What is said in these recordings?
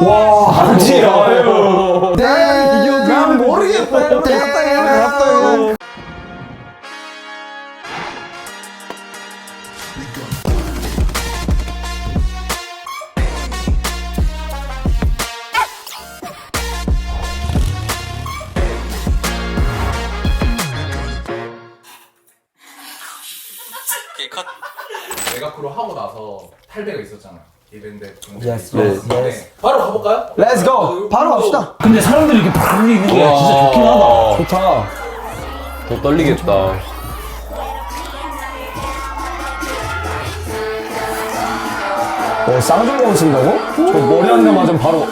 와, 아니요. 난 모르겠다. 오케이 컷. 메가크로 하고 나서 탈배가 있었잖아. 이랬는데 Yes, yes, yes. 바로 가볼까요? Let's go. 바로 갑시다. 근데 사람들이 이렇게 막 있는 게 진짜 좋긴 하다. 좋다. 더 떨리겠다. 쌍둥이를 쓴다고? 저 머리 한 대 맞으면 바로.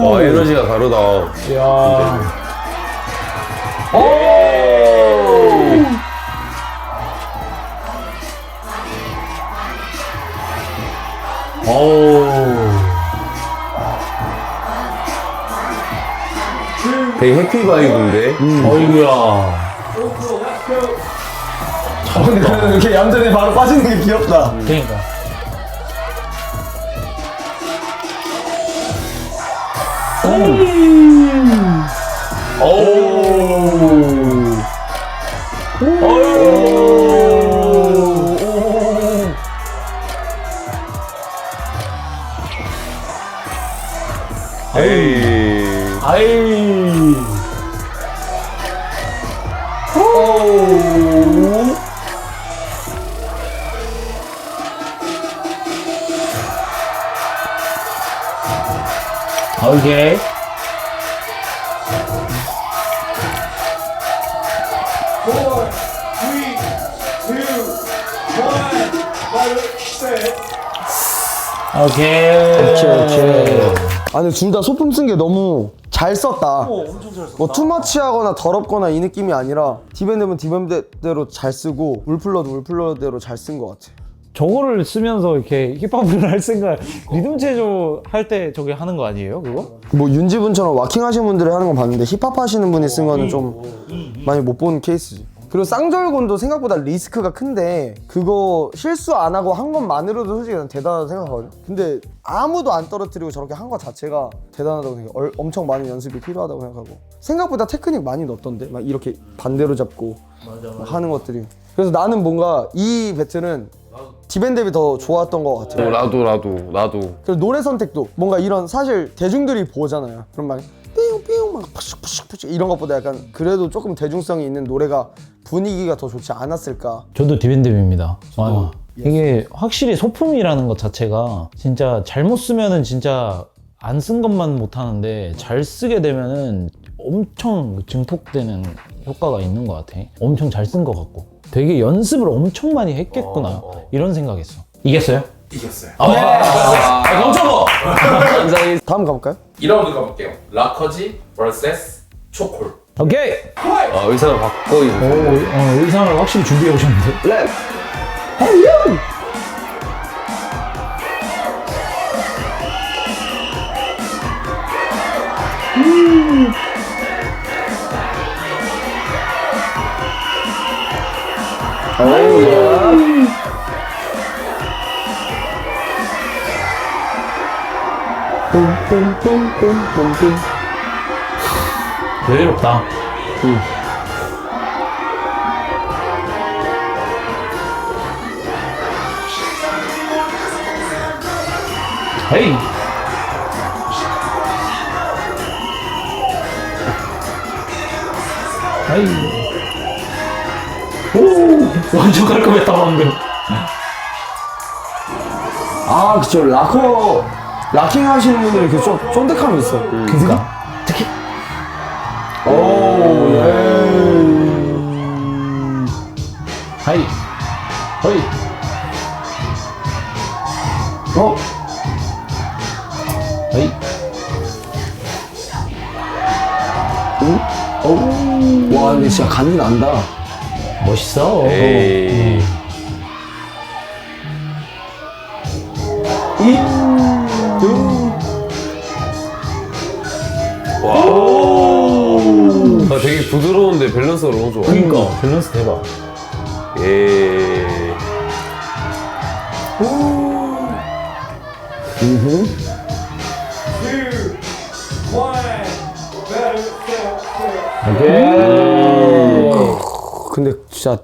와, 에너지가 다르다. 야. 되게 해피 바이브인데? 어이구야. 근데 이렇게 얌전히 바로 빠지는 게 귀엽다. 그러니까. 에이. 아이. 오케이. 오케이. 아 근데 둘 다 소품 쓴 게 너무 잘 썼다. 엄청 잘 썼다. 뭐 투머치하거나 더럽거나 이 느낌이 아니라 디밴드면 디밴드대로 잘 쓰고 울플러도 울플러대로 잘 쓴 것 같아. 저거를 쓰면서 이렇게 힙합을 할 생각, 리듬 체조 할 때 저게 하는 거 아니에요, 그거? 뭐 윤지분처럼 와킹 하시는 분들이 하는 건 봤는데 힙합 하시는 분이 쓴 거는 좀 많이 못 본 케이스지. 그리고 쌍절곤도 생각보다 리스크가 큰데 그거 실수 안 하고 한 것만으로도 솔직히 난 대단하다고 생각하거든. 근데 아무도 안 떨어뜨리고 저렇게 한 거 자체가 대단하다고 생각해. 엄청 많은 연습이 필요하다고 생각하고 생각보다 테크닉 많이 넣었던데 막 이렇게 반대로 잡고 막 하는 것들이. 그래서 나는 뭔가 이 배틀은 디밴드비 더 좋았던 것 같아요. 나도. 그리고 노래 선택도 뭔가 이런 사실 대중들이 보잖아요. 그럼 막 삐용삐용 막 푸슉푸슉푸슉 이런 것보다 약간 그래도 조금 대중성이 있는 노래가 분위기가 더 좋지 않았을까. 저도 디밴드입니다. 이게 확실히 소품이라는 것 자체가 진짜 잘못 쓰면은 진짜 안 쓴 것만 못 하는데 잘 쓰게 되면은 엄청 증폭되는 효과가 있는 것 같아. 엄청 잘 쓴 것 같고 되게 연습을 엄청 많이 했겠구나 이런 생각했어. 이겼어요? 이겼어요. 멈춰봐! 다음 가볼까요? 2라운드 가볼게요. 라커지 vs 초콜. 오케이! 의상을 바꿔 입으세요. 의상을 확실히 준비해 오셨는데? 랩! 뿜뿜뿜뿜뿜뿜. 여유롭다. 헤이! 헤이! 오! 완전 깔끔했다 방금. 아 그쵸 락킹 하시는 분들 이렇게 좀 쫀득함이 있어. 그니까. 특히. 오 예. 하이! 허이! 어? 허이! 와 근데 진짜 간이 난다. 멋있어. 에이. 아, 되게 부드러운데 밸런스가 너무 좋아. 그러니까 밸런스 대박. 예. 근데 진짜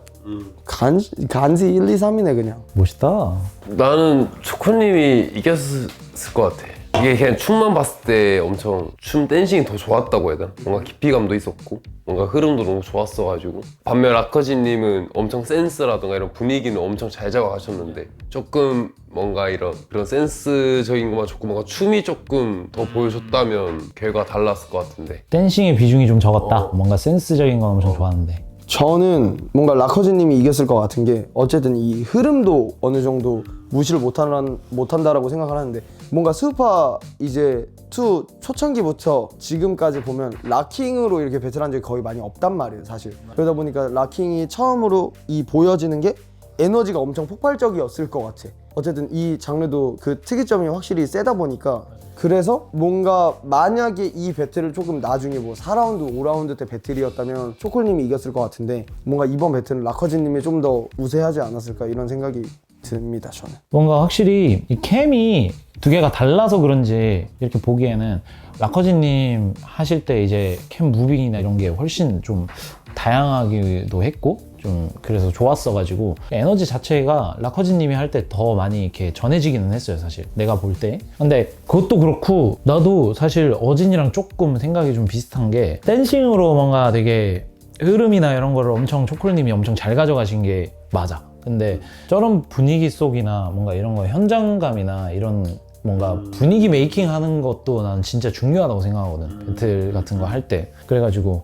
간지 1, 2, 3이네 그냥. 멋있다. 나는 초코님이 이겼을 것 같아. 이게 그냥 춤만 봤을 때 엄청 춤 댄싱이 더 좋았다고 해야 되나? 뭔가 깊이감도 있었고 뭔가 흐름도 너무 좋았어가지고 반면 라커지님은 엄청 센스라든가 이런 분위기는 엄청 잘 잡아가셨는데 조금 뭔가 이런 그런 센스적인 것만 조금 뭔가 춤이 조금 더 보여줬다면 결과가 달랐을 것 같은데. 댄싱의 비중이 좀 적었다. 뭔가 센스적인 건 엄청 좋았는데. 저는 뭔가 라커즈님이 이겼을 것 같은 게 어쨌든 이 흐름도 어느 정도 무시를 못한다라고 생각을 하는데 뭔가 스우파 이제 2 초창기부터 지금까지 보면 락킹으로 이렇게 배틀한 적이 거의 많이 없단 말이에요 사실. 그러다 보니까 락킹이 처음으로 이 보여지는 게 에너지가 엄청 폭발적이었을 것 같아. 어쨌든 이 장르도 그 특이점이 확실히 세다 보니까 그래서 뭔가 만약에 이 배틀을 조금 나중에 뭐 4라운드, 5라운드 때 배틀이었다면 초콜님이 이겼을 것 같은데 뭔가 이번 배틀은 라커즈님이 좀 더 우세하지 않았을까 이런 생각이 듭니다 저는. 뭔가 확실히 이 캠이 두 개가 달라서 그런지 이렇게 보기에는 라커지님 하실 때 이제 캠 무빙이나 이런 게 훨씬 좀 다양하기도 했고 좀 그래서 좋았어가지고 에너지 자체가 라커지님이 할 때 더 많이 이렇게 전해지기는 했어요 사실 내가 볼 때. 근데 그것도 그렇고 나도 사실 어진이랑 조금 생각이 좀 비슷한 게 댄싱으로 뭔가 되게 흐름이나 이런 거를 엄청 초콜릿님이 엄청 잘 가져가신 게 맞아. 근데 저런 분위기 속이나 뭔가 이런 거 현장감이나 이런 뭔가 분위기 메이킹 하는 것도 난 진짜 중요하다고 생각하거든 배틀 같은 거 할 때. 그래가지고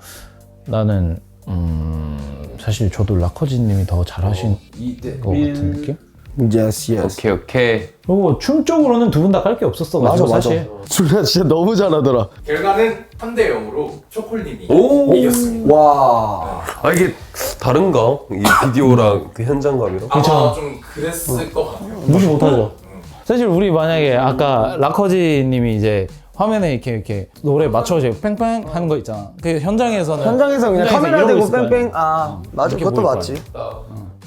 나는 사실 저도 라커지님이 더 잘하신 것 같은 느낌? Yes, yes. 오케이. 그리고 춤적으로는 두 분 다 깔 게 없었어가지고 맞아. 사실. 줄리아 진짜 너무 잘하더라. 결과는 3대 0으로 초콜님이 오! 이겼습니다. 와. 아 이게 다른가? 이 비디오랑 그 현장감이랑? 아마 좀 그랬을 것 같아요. 무시 못하죠. 사실 우리 만약에 아까 라커지님이 이제 화면에 이렇게 노래 맞춰서 뺑뺑 하는 거 있잖아. 그 현장에서는 그냥 카메라 이러고 대고 있을 거 아니야. 뺑뺑. 아 맞아 이렇게 그것도 보일 맞지.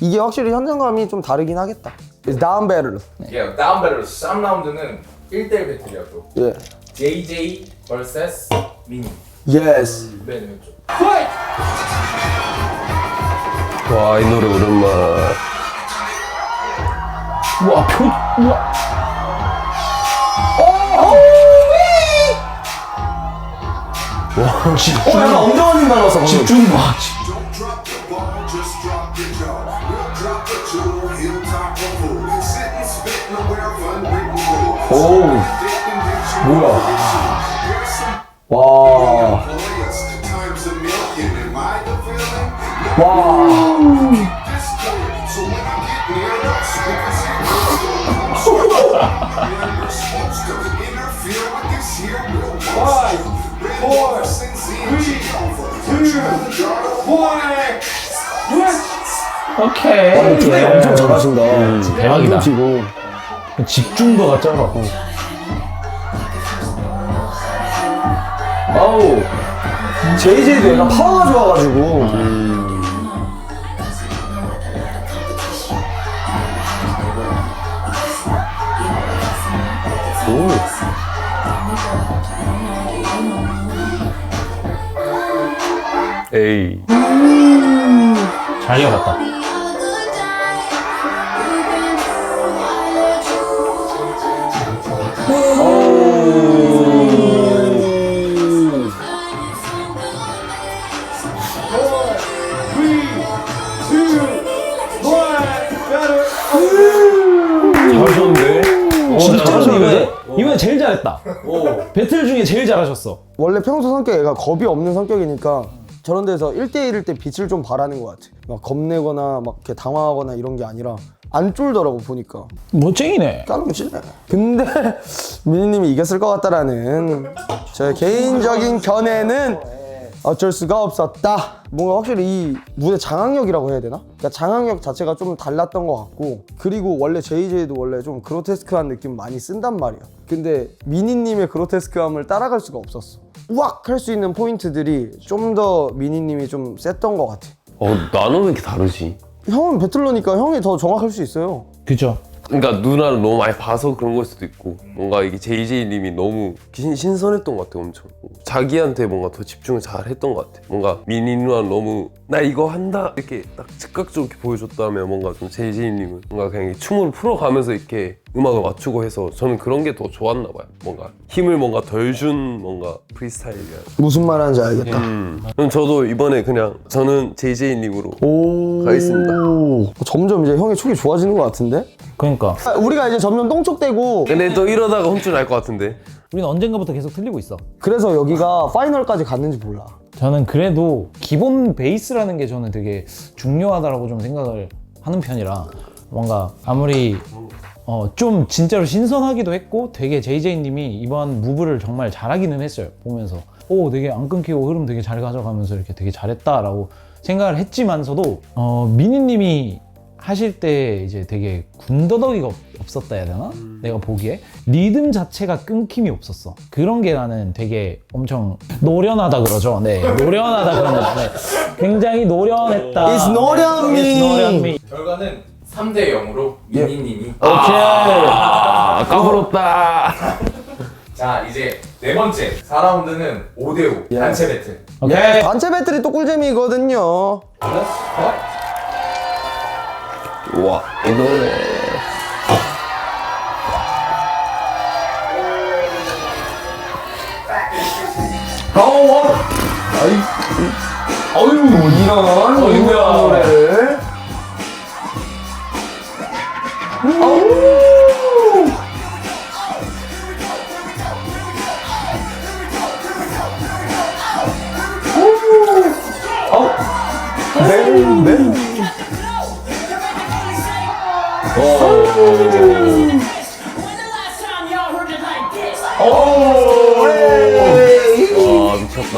이게 확실히 현장감이 좀 다르긴 하겠다. It's down better. 예, 다음 배틀 3라운드는 1대1 배틀이었고 예. JJ vs 미니. Yes. 맨 왼쪽. 와 이 노래 오랜만. 우와 우와. 와 집중. 약간 엄정한 님 닮았어. 집중 봐. Don't drop the ball, just drop the jaw. We'll drop the jewel, hilltop or fool. Sit and spit nowhere fun written rule. 오. 뭐야? 와. Times a million, am I the villain? 와. This clear. So when I get near the speakers, you're supposed to interfere with this here real 5, 4, 3, 2, 1. 오케이. 플레이 엄청 잘하신다. 대박이다. 지금. 집중도가 쩔어. 아우. JJ도 약간 파워가 좋아가지고. 에이. 잘 이어갔다. 잘하셨는데? 진짜 이번에 제일 잘했다. 배틀 중에 제일 잘하셨어. 원래 평소 성격 얘가 겁이 없는 성격이니까 저런 데서 1대1일 때 빛을 좀 발하는 것 같아. 막 겁내거나 막 이렇게 당황하거나 이런 게 아니라 안 쫄더라고 보니까. 멋쟁이네. 까놓으시네. 근데 미니님이 이겼을 것 같다라는 저의 개인적인 견해는 어쩔 수가 없었다. 뭔가 확실히 이 무대 장악력이라고 해야 되나? 그러니까 장악력 자체가 좀 달랐던 것 같고, 그리고 원래 JJ도 원래 좀 그로테스크한 느낌 많이 쓴단 말이야. 근데 미니님의 그로테스크함을 따라갈 수가 없었어. 우악 할 수 있는 포인트들이 좀 더 미니님이 좀 셌던 것 같아. 나는 왜 이렇게 다르지? 형은 배틀러니까 형이 더 정확할 수 있어요. 그죠? 그러니까 누나를 너무 많이 봐서 그런 걸 수도 있고, 뭔가 이게 JJ님이 너무 신선했던 것 같아. 엄청 자기한테 뭔가 더 집중을 잘 했던 것 같아. 뭔가 미니 누나는 너무 나 이거 한다 이렇게 딱 즉각적으로 이렇게 보여줬다면, 뭔가 좀 JJ님은 뭔가 그냥 춤을 풀어가면서 이렇게 음악을 맞추고 해서 저는 그런 게 더 좋았나 봐요. 뭔가 힘을 뭔가 덜 준 뭔가 프리스타일이야. 무슨 말 하는지 알겠다. 그럼 저도 이번에 그냥 저는 JJ님으로 가겠습니다. 점점 이제 형의 촉이 좋아지는 것 같은데? 그러니까 우리가 이제 점점 똥촉되고, 근데 또 이러다가 혼쭐 날 것 같은데. 우리는 언젠가부터 계속 틀리고 있어. 그래서 여기가 파이널까지 갔는지 몰라. 저는 그래도 기본 베이스라는 게 저는 되게 중요하다고 좀 생각을 하는 편이라, 뭔가 아무리 좀 진짜로 신선하기도 했고, 되게 JJ님이 이번 무브를 정말 잘하기는 했어요. 보면서 되게 안 끊기고 흐름 되게 잘 가져가면서 이렇게 되게 잘했다라고 생각을 했지만서도 미니님이 하실 때 이제 되게 군더더기가 없었다 해야 되나? 내가 보기에 리듬 자체가 끊김이 없었어. 그런 게 나는 되게 엄청 노련하다 그러죠. 네, 노련하다 그럽니다. 네. 굉장히 노련했다. It's 노련미. It's 노련미. 결과는 3대 0으로 미니님이. 까불었다. 자, 이제 네 번째 4라운드는 5대5 단체 배틀. 오케이. 단체 배틀이 또 꿀잼이거든요. 우와, 이 노래. 이런 노래를. 와, 미쳤다.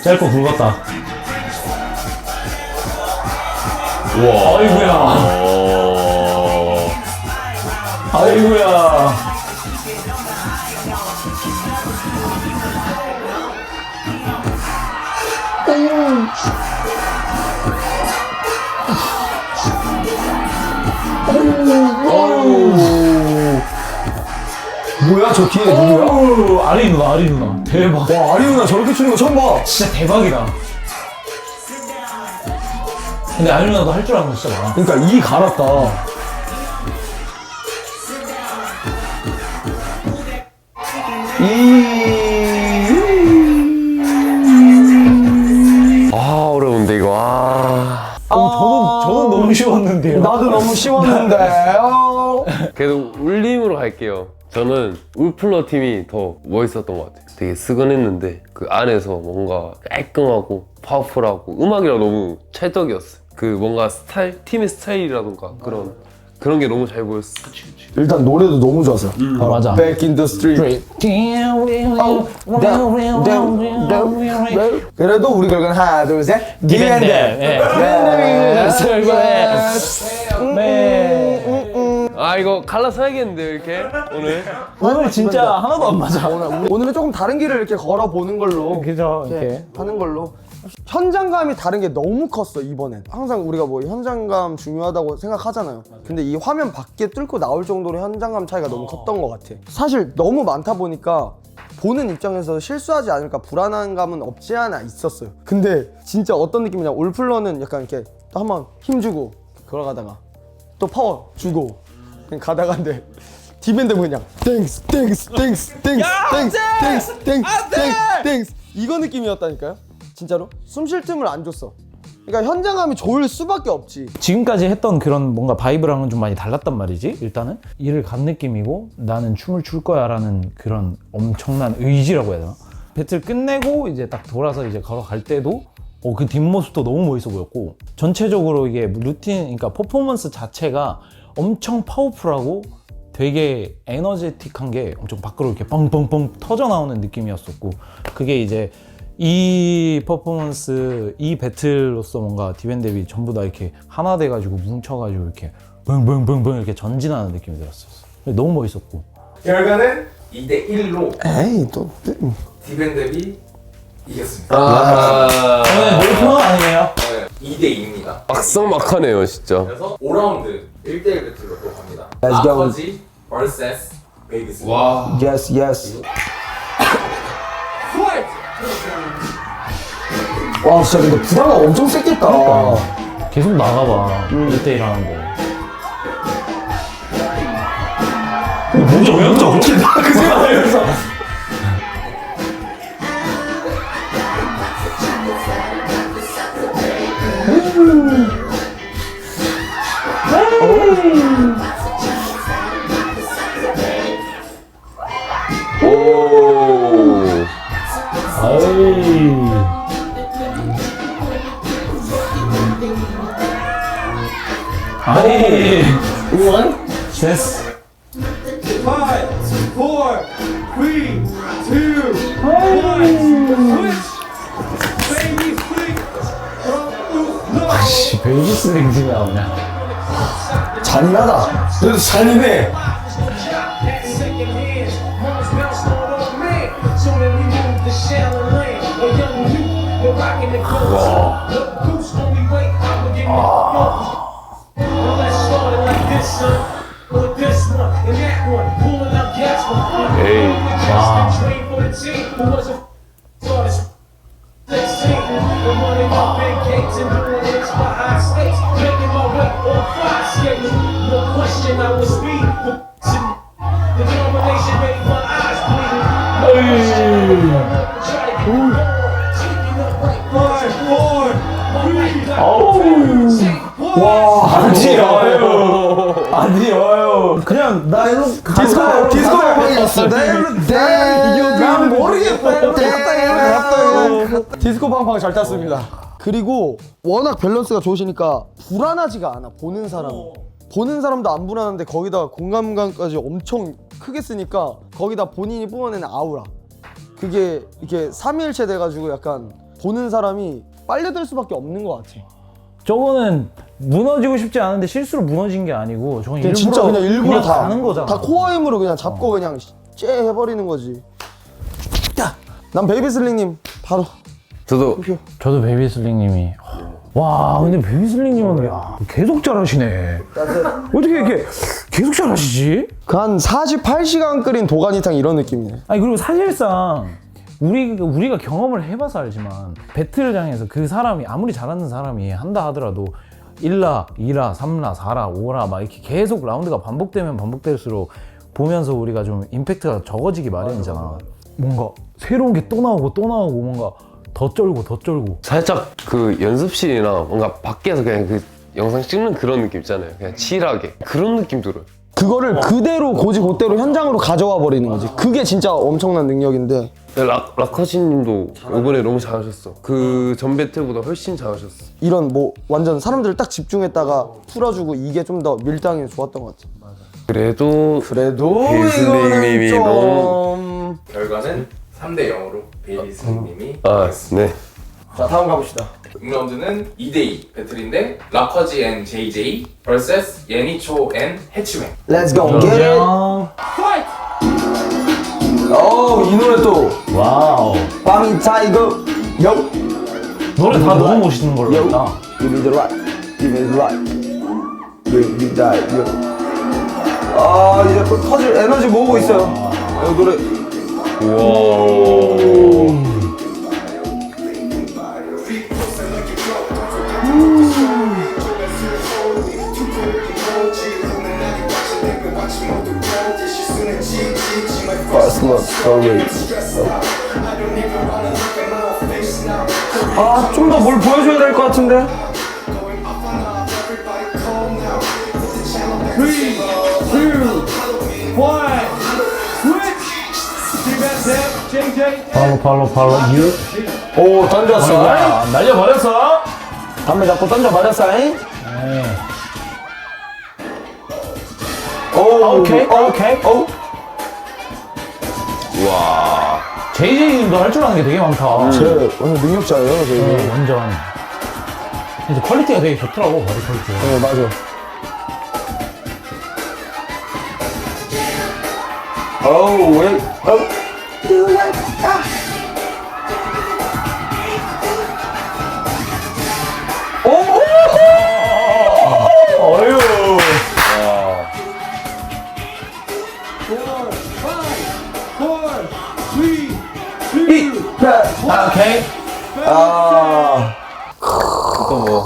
짧고 굵었다. 우와. 아이고야. 아이고야. 뭐야 저 뒤에 누구야? 아리 누나, 아리 누나. 대박. 와 아리 누나 저렇게 추는 거 처음 봐. 진짜 대박이다. 근데 아리 누나도 할 줄 아는 거 진짜 많아. 그러니까 이 갈았다. 어려운데 이거. 저는 너무 쉬웠는데요. 나도 너무 쉬웠는데. 그래도 울림으로 갈게요. 저는 울플러 팀이 더 멋있었던 것 같아요. 되게 스근했는데 그 안에서 뭔가 깔끔하고 파워풀하고 음악이랑 너무 찰떡이었어요. 그 뭔가 스타일, 팀의 스타일이라던가 그런 게 너무 잘 보였어. 일단 노래도 너무 좋았어요. 맞아. Back in the street. 그래도 우리 결과는 하나 둘 셋. Give and them. 아 이거 갈라서야겠는데요 이렇게 오늘. 오늘 진짜 하나도 안 맞아. 오늘은 조금 다른 길을 이렇게 걸어보는 걸로. 그죠? 이렇게 이렇게. 하는 걸로. 현장감이 다른 게 너무 컸어 이번엔. 항상 우리가 뭐 현장감 중요하다고 생각하잖아요. 근데 이 화면 밖에 뚫고 나올 정도로 현장감 차이가 너무 컸던 것 같아. 사실 너무 많다 보니까 보는 입장에서 실수하지 않을까 불안한 감은 없지 않아 있었어요. 근데 진짜 어떤 느낌이냐, 올플러는 약간 이렇게 또 한번 힘주고 걸어가다가 또 파워 주고 그냥 가다가인데 디밴드 그냥 땡스 땡스 땡스 땡스 땡스 땡스 땡스 땡스 이거 느낌이었다니까요. 진짜로 숨 쉴 틈을 안 줬어. 그러니까 현장감이 좋을 수밖에 없지. 지금까지 했던 그런 뭔가 바이브랑은 좀 많이 달랐단 말이지. 일단은 일을 간 느낌이고 나는 춤을 출 거야 라는 그런 엄청난 의지라고 해야 되나. 배틀 끝내고 이제 딱 돌아서 이제 걸어갈 때도 그 뒷모습도 너무 멋있어 보였고 전체적으로 이게 루틴, 그러니까 퍼포먼스 자체가 엄청 파워풀하고 되게 에너제틱한 게 엄청 밖으로 이렇게 뻥뻥뻥 터져 나오는 느낌이었었고 그게 이제 이 퍼포먼스, 이 배틀로서 뭔가 디밴드비 전부 다 이렇게 하나 돼가지고 뭉쳐가지고 이렇게 뻥뻥뻥뻥 이렇게 전진하는 느낌이 들었었어. 너무 멋있었고. 결과는 2대1로 에이 또 디밴드비 이겼습니다. 오늘 몰표는 아니네요. 2대2입니다. 막상막하네요 진짜. 그래서 5라운드 1대1 배틀로 또 갑니다. Let's go. 라커지 vs 베이비스. yes yes. 와 진짜 근데 부담감 엄청 셌겠다. 계속 나가봐. 1대1 하는데. 뭐죠? 왜 혼자 어떻게 나가? 그 생각하면서. 오. 아이. 아이. 됐어. 5, 4, 3, 2, 1. Baby, flick. 씨, 베이비스 랭지 나오냐. 잔인하다. 그래도 잔인해. Second hands, mom's bounced on old man. So then we moved to Shallon Lane. A young youth, we're rocking the coast. The goose only wait, I'ma get the Now let's start it like this, son. Or this one, and that one. Pulling up gas for fun. Hey, Wow. Train for the team who wasn't started. Let's see. We're running up big gates and doing this for high stakes. Making my way on fire skates. No question, I was speed. The determination made my eyes bleed. Try to get going. Speaking up right. 5, 4, 3, 아니요. 그냥 나 일로 디스코 방방이었어. 난 모르겠어. 디스코 방방 잘 탔습니다. 그리고 워낙 밸런스가 좋으시니까 불안하지가 않아. 보는 사람도 안 불안한데 거기다가 공감감까지 엄청 크게 쓰니까 거기다 본인이 뿜어내는 아우라, 그게 이렇게 삼위일체 돼가지고 약간 보는 사람이 빨려들 수밖에 없는 것 같아. 저거는 무너지고 싶지 않은데 실수로 무너진 게 아니고 저건 그냥 일부러 진짜 그냥 일부러 다 가는 거잖아. 다 코어 힘으로 그냥 잡고 그냥 째 해버리는 거지. 난 베이비슬링님 바로. 저도 저도 베이비슬링님이. 와, 근데 베이비슬링님은 계속 잘하시네. 어떻게 이렇게 계속 잘하시지? 그 한 48시간 끓인 도가니탕 이런 느낌이네. 아니 그리고 사실상 우리가 경험을 해봐서 알지만 배틀장에서 그 사람이 아무리 잘하는 사람이 한다 하더라도 1라, 2라, 3라, 4라, 5라 막 이렇게 계속 라운드가 반복되면 반복될수록 보면서 우리가 좀 임팩트가 적어지기 마련이잖아. 뭔가 새로운 게 또 나오고 또 나오고 뭔가 더 쩔고 살짝 그 연습실이나 뭔가 밖에서 그냥 그 영상 찍는 그런 느낌 있잖아요. 그냥 칠하게 그런 느낌 들어요. 그거를 그대로 고지고대로 현장으로 가져와 버리는 거지. 그게 진짜 엄청난 능력인데. 라커시님도 이번에 너무 잘하셨어. 그 전 배틀보다 훨씬 잘하셨어. 이런 뭐 완전 사람들을 딱 집중했다가 풀어주고 이게 좀 더 밀당이 좋았던 것 같아. 그래도 이거는 베이비슬링님이 너무 결과는 3대0으로 베이비스님이 네. 자 다음 가봅시다. 6라운드는 2대2 배틀인데 라커지 앤 JJ vs 예니초 앤 해치웨. Let's go get it. 이 노래 또 와우. 밤이 타이거 요. 노래 다 너무 멋있는 걸로 Yo, 했다. give me the right, give me the right, give me that, yo. 이제 또 터질 에너지 모으고 있어요. 이 노래. First love story. 좀 더 뭘 보여줘야 될 것 같은데. 3, 2, 1, switch! See that, Deb? 팔로 유. 오 던졌어. 날려버렸어. 담배 잡고 던져버렸어. 잉? 네. 오 오케이. 와. JJ님도 할 줄 아는 게 되게 많다. 제 오늘 능력자예요 저희. 완전. 이제 퀄리티가 되게 좋더라고, 바디 퀄리티가. 네 맞아. 어우 왜? 어휴. 오케이. 아 또 뭐.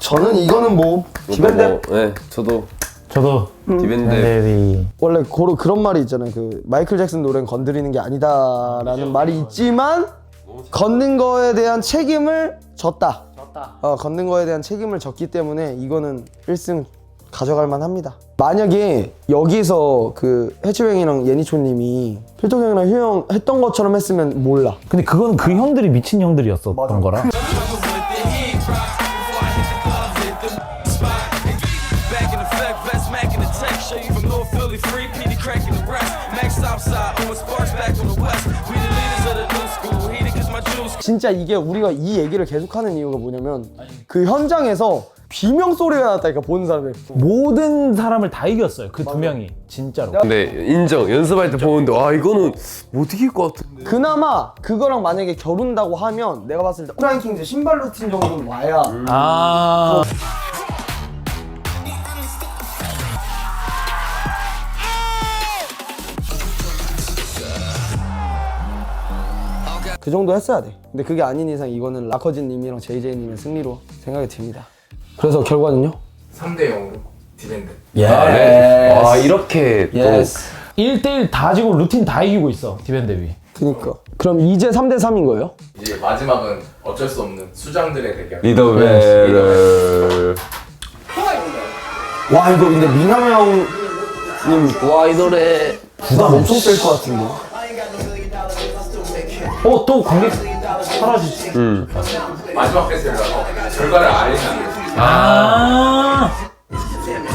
저는 이거는 뭐 디밴드 네, 저도 저도 디밴드. 밴데리. 원래 고로 그런 말이 있잖아요. 그 마이클 잭슨 노래는 건드리는 게 아니다라는 말이 있지만 걷는 거에 대한 책임을 졌다. 걷는 거에 대한 책임을 졌기 때문에 이거는 1승 가져갈 만합니다. 만약에 여기서 그 해치뱅이랑 예니초님이 필통 형이랑 효영 했던 것처럼 했으면 몰라. 근데 그건 그 형들이 미친 형들이었었던 거라. Back in effect, vest, Mac in the tech, show you from North Philly, free PD cracking the rest. Max outside, on sparks back on the west. We the leaders of the new school, heated cause my juice. 진짜 이게 우리가 이 얘기를 계속하는 이유가 뭐냐면 그 현장에서 비명 소리가 났다니까 보는 사람들. 모든 사람을 다 이겼어요. 그 두 명이 진짜로. 근데 인정. 연습할 때 보는데 와 이거는 못 이길 것 같아. 그나마 그거랑 만약에 겨룬다고 하면 내가 봤을 때 프라이킹즈 신발 루틴 정도는 와야 아. 그 정도 했어야 돼. 근데 그게 아닌 이상 이거는 라커진님이랑 JJ님의 승리로 생각이 듭니다. 그래서 결과는요? 3대 0으로 디밴드. 아, 네. 와 이렇게 또 1대1 다 지고 루틴 다 이기고 있어. 디밴드비. 그니까 그럼 이제 3대3인 거예요? 이제 마지막은 어쩔 수 없는 수장들의 대결. 리더벨. 와 이거 근데 미나미 형님 와 이 노래. 부담 엄청 셀 것 같은데. 또 관객 사라지지. 마지막 배틀이라서 결과를 알리는 아.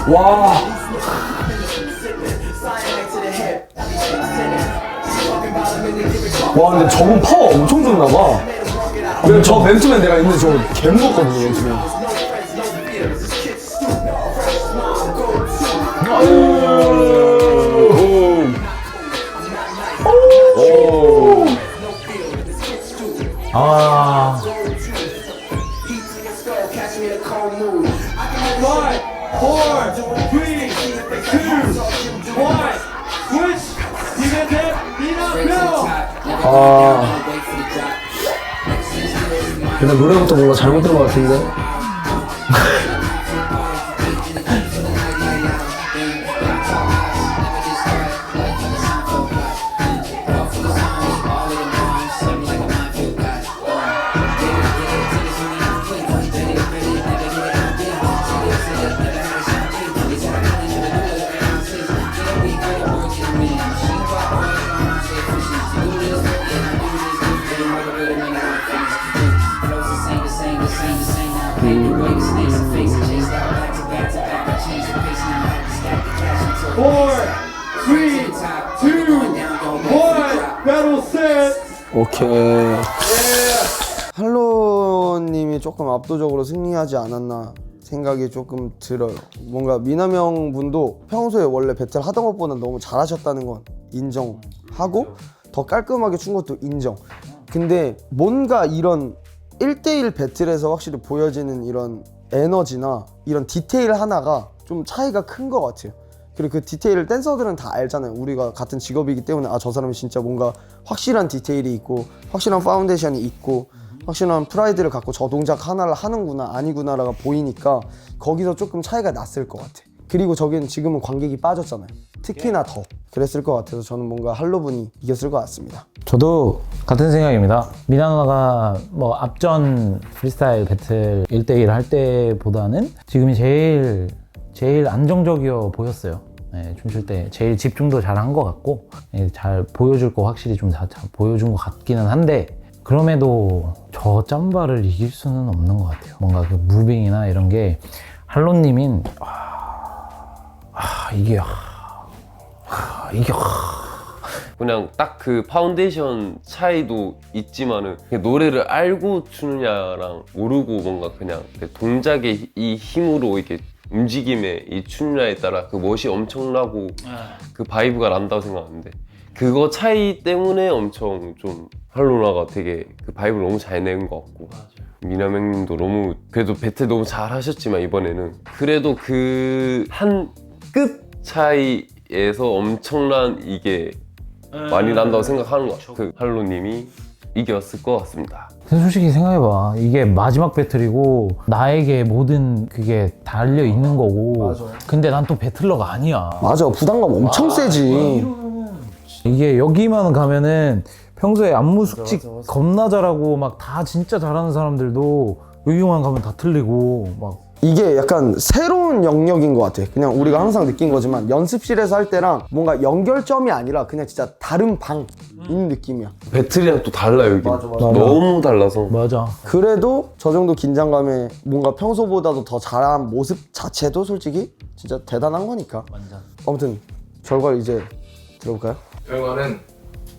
와. 와 근데 저분 파워 엄청 좋나 봐. 근데 저 맨투맨 내가 있는데 저거 개 무겁거든요 맨투맨. 아. 5, 4, 3, 2, 1, switch. 디밴드 미나표. 근데 노래부터 뭔가 잘못 들은 것 같은데. 오케이. 할로님이 조금 압도적으로 승리하지 않았나 생각이 조금 들어요. 뭔가 미나명 분도 평소에 원래 배틀 하던 것보다 너무 잘하셨다는 건 인정하고 더 깔끔하게 춘 것도 인정. 근데 뭔가 이런 1대1 배틀에서 확실히 보여지는 이런 에너지나 이런 디테일 하나가 좀 차이가 큰 것 같아요. 그리고 그 디테일을 댄서들은 다 알잖아요. 우리가 같은 직업이기 때문에 아 저 사람이 진짜 뭔가 확실한 디테일이 있고 확실한 파운데이션이 있고 확실한 프라이드를 갖고 저 동작 하나를 하는구나 아니구나라가 보이니까 거기서 조금 차이가 났을 것 같아. 그리고 저기는 지금은 관객이 빠졌잖아요. 특히나 더 그랬을 것 같아서 저는 뭔가 할로분이 이겼을 것 같습니다. 저도 같은 생각입니다. 미나가 뭐 앞전 프리스타일 배틀 1대1 할 때보다는 지금이 제일 안정적이어 보였어요. 네, 춤출 때 제일 집중도 잘 한 것 같고 네, 잘 보여줄 거 확실히 좀 잘 보여준 것 같기는 한데 그럼에도 저 짬바를 이길 수는 없는 것 같아요. 뭔가 그 무빙이나 이런 게 할로님인 이게 그냥 딱 그 파운데이션 차이도 있지만은 그냥 노래를 알고 추느냐랑 모르고 뭔가 그냥 그 동작의 이 힘으로 이렇게 움직임의 이 추느냐에 따라 그 멋이 엄청나고 그 바이브가 난다고 생각하는데 그거 차이 때문에 엄청 좀 할로나가 되게 그 바이브를 너무 잘 낸 것 같고 미남 형님도 너무 그래도 배틀 너무 잘 하셨지만 이번에는 그래도 그 한 끗 차이에서 엄청난 이게 많이 난다고 생각하는 것 같아요. 그 할로님이 이겼을 것 같습니다. 근데 솔직히 생각해봐. 이게 마지막 배틀이고 나에게 모든 그게 달려 있는 거고 근데 난 또 배틀러가 아니야. 맞아, 부담감 엄청 세지. 이게 여기만 가면은 평소에 안무 숙지 겁나 잘하고 막 다 진짜 잘하는 사람들도 여기만 가면 다 틀리고 막 이게 약간 새로운 영역인 것 같아. 그냥 우리가 항상 느낀 거지만 연습실에서 할 때랑 뭔가 연결점이 아니라 그냥 진짜 다른 방인 느낌이야. 배틀이랑 또 달라요 여기. 너무 달라서. 맞아. 그래도 저 정도 긴장감에 뭔가 평소보다도 더 잘한 모습 자체도 솔직히 진짜 대단한 거니까. 완전. 아무튼 결과를 이제 들어볼까요? 결과는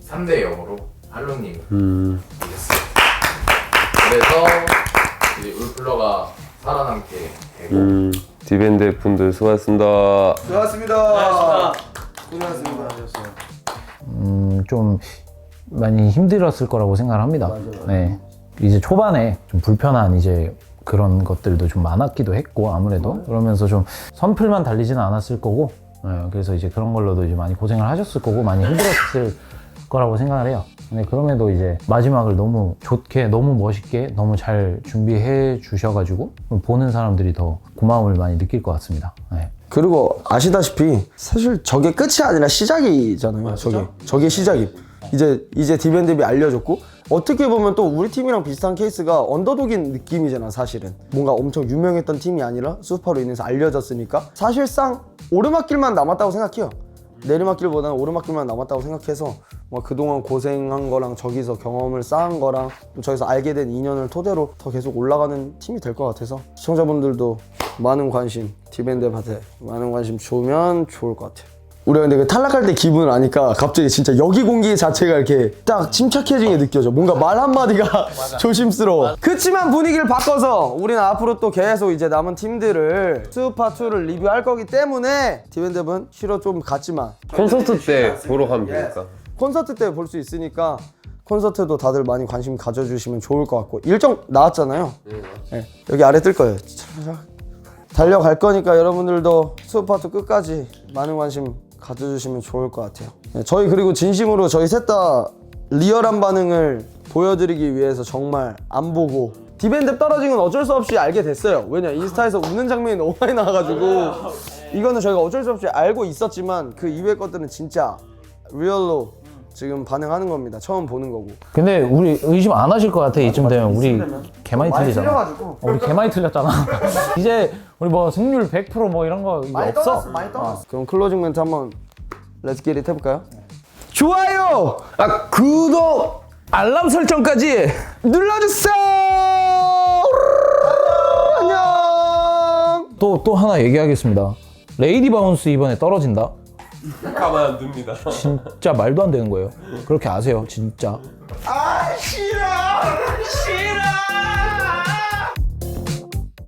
3대 0으로 할로님이 이겼습니다. 그래서 이제 울플러가 살아남게 되고 디밴드 분들 수고하셨습니다. 수고하셨습니다. 고생하셨습니다. 좀 많이 힘들었을 거라고 생각을 합니다. 네. 이제 초반에 좀 불편한 이제 그런 것들도 좀 많았기도 했고 아무래도 그러면서 좀 선풀만 달리지는 않았을 거고 그래서 이제 그런 걸로도 이제 많이 고생을 하셨을 거고 많이 힘들었을 거라고 생각을 해요. 근데 그럼에도 이제 마지막을 너무 좋게 너무 멋있게 너무 잘 준비해 주셔가지고 보는 사람들이 더 고마움을 많이 느낄 것 같습니다. 네. 그리고 아시다시피 사실 저게 끝이 아니라 시작이잖아요. 저게 시작임. 이제 디밴드비 알려줬고 어떻게 보면 또 우리 팀이랑 비슷한 케이스가 언더독인 느낌이잖아. 사실은 뭔가 엄청 유명했던 팀이 아니라 수파로 인해서 알려졌으니까 사실상 오르막길만 남았다고 생각해요. 내리막길보다는 오르막길만 남았다고 생각해서 뭐 그동안 고생한 거랑 저기서 경험을 쌓은 거랑 저기서 알게 된 인연을 토대로 더 계속 올라가는 팀이 될 것 같아서 시청자분들도 많은 관심, 디밴드한테 많은 관심 주면 좋을 것 같아요. 우리가 근데 그 탈락할 때 기분을 아니까 갑자기 진짜 여기 공기 자체가 이렇게 딱 침착해진 게 느껴져. 뭔가 말 한마디가 조심스러워. 그치만 분위기를 바꿔서 우리는 앞으로 또 계속 이제 남은 팀들을 수파2를 리뷰할 거기 때문에 디밴드분 쉬러 좀 갔지만 콘서트 때 보러 가면 되니까. 콘서트 때 볼 수 있으니까 콘서트도 다들 많이 관심 가져주시면 좋을 것 같고 일정 나왔잖아요. 네, 여기 아래 뜰 거예요. 달려갈 거니까 여러분들도 수파2 끝까지 많은 관심 가져주시면 좋을 것 같아요. 네, 저희 그리고 진심으로 저희 셋 다 리얼한 반응을 보여드리기 위해서 정말 안 보고 디밴드 떨어진 건 어쩔 수 없이 알게 됐어요. 왜냐 인스타에서 우는 장면이 너무 많이 나와가지고 이거는 저희가 어쩔 수 없이 알고 있었지만 그 이외의 것들은 진짜 리얼로 지금 반응하는 겁니다. 처음 보는 거고. 근데 우리 의심 안 하실 것 같아. 이쯤 되면 우리 개 많이 틀리잖아. 틀려가지고. 우리 개 많이 틀렸잖아. 이제 우리 뭐 승률 100% 뭐 이런 거 이거 없어. 많이 떠났어. 그럼 클로징 멘트 한번 렛츠 겟 잇 해볼까요? 좋아요! 구독! 알람 설정까지 눌러주세요! 안녕! 또 하나 얘기하겠습니다. 레이디 바운스 이번에 떨어진다. 가만 안 둡니다. 진짜 말도 안 되는 거예요. 그렇게 아세요, 진짜. 아 싫어! 싫어!